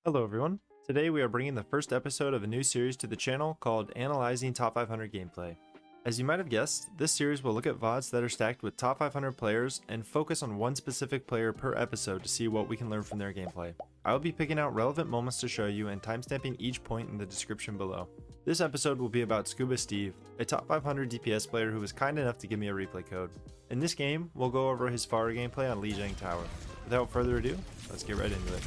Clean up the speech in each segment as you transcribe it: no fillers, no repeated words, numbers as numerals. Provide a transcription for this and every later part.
Hello everyone. Today we are bringing the first episode of a new series to the channel called Analyzing Top 500 Gameplay. As you might have guessed, this series will look at VODs that are stacked with top 500 players and focus on one specific player per episode to see what we can learn from their gameplay. I will be picking out relevant moments to show you and timestamping each point in the description below. This episode will be about Scuba Steve, a top 500 DPS player who was kind enough to give me a replay code. In this game, we'll go over his Pharah gameplay on Lijiang Tower. Without further ado, let's get right into it.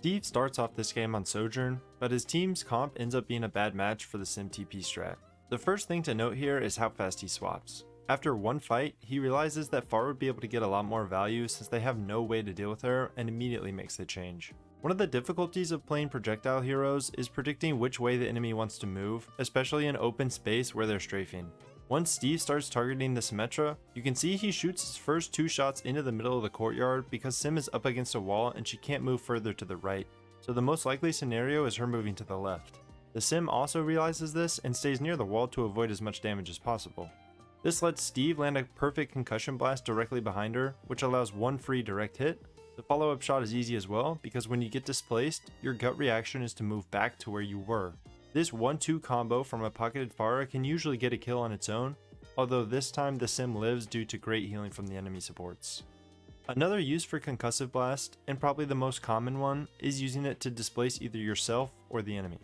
Steve starts off this game on Sojourn, but his team's comp ends up being a bad match for the Sim TP strat. The first thing to note here is how fast he swaps. After one fight, he realizes that Pharah would be able to get a lot more value since they have no way to deal with her and immediately makes the change. One of the difficulties of playing projectile heroes is predicting which way the enemy wants to move, especially in open space where they're strafing. Once Steve starts targeting the Symmetra, you can see he shoots his first two shots into the middle of the courtyard because Sim is up against a wall and she can't move further to the right, so the most likely scenario is her moving to the left. The Sim also realizes this and stays near the wall to avoid as much damage as possible. This lets Steve land a perfect concussion blast directly behind her, which allows one free direct hit. The follow-up shot is easy as well, because when you get displaced, your gut reaction is to move back to where you were. This 1-2 combo from a pocketed Pharah can usually get a kill on its own, although this time the Sim lives due to great healing from the enemy supports. Another use for Concussive Blast, and probably the most common one, is using it to displace either yourself or the enemy.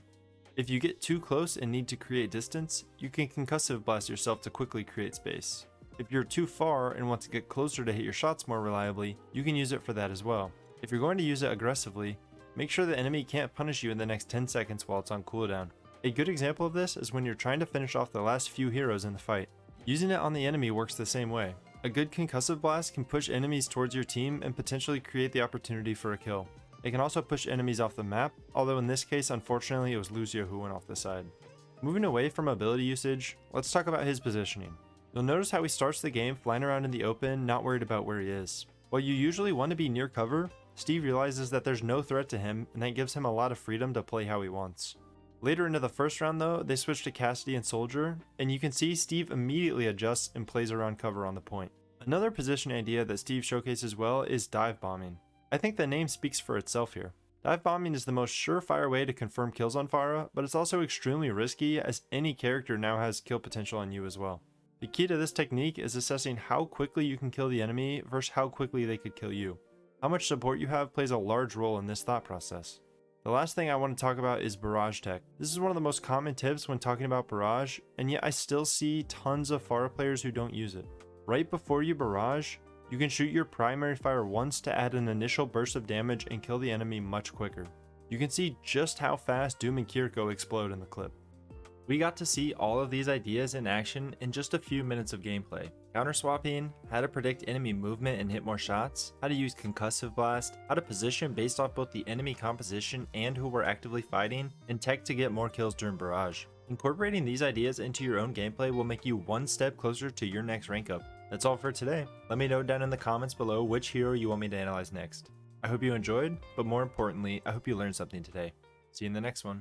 If you get too close and need to create distance, you can Concussive Blast yourself to quickly create space. If you're too far and want to get closer to hit your shots more reliably, you can use it for that as well. If you're going to use it aggressively, make sure the enemy can't punish you in the next 10 seconds while it's on cooldown. A good example of this is when you're trying to finish off the last few heroes in the fight. Using it on the enemy works the same way. A good concussive blast can push enemies towards your team and potentially create the opportunity for a kill. It can also push enemies off the map, although in this case unfortunately it was Lucio who went off the side. Moving away from ability usage, let's talk about his positioning. You'll notice how he starts the game flying around in the open, not worried about where he is. While you usually want to be near cover, Steve realizes that there's no threat to him, and that gives him a lot of freedom to play how he wants. Later into the first round though, they switch to Cassidy and Soldier, and you can see Steve immediately adjusts and plays around cover on the point. Another position idea that Steve showcases well is dive bombing. I think the name speaks for itself here. Dive bombing is the most surefire way to confirm kills on Pharah, but it's also extremely risky as any character now has kill potential on you as well. The key to this technique is assessing how quickly you can kill the enemy versus how quickly they could kill you. How much support you have plays a large role in this thought process. The last thing I want to talk about is Barrage Tech. This is one of the most common tips when talking about Barrage, and yet I still see tons of Pharah players who don't use it. Right before you Barrage, you can shoot your primary fire once to add an initial burst of damage and kill the enemy much quicker. You can see just how fast Doom and Kiriko explode in the clip. We got to see all of these ideas in action in just a few minutes of gameplay. Counter swapping, how to predict enemy movement and hit more shots, how to use Concussive Blast, how to position based off both the enemy composition and who we're actively fighting, and tech to get more kills during Barrage. Incorporating these ideas into your own gameplay will make you one step closer to your next rank up. That's all for today. Let me know down in the comments below which hero you want me to analyze next. I hope you enjoyed, but more importantly, I hope you learned something today. See you in the next one.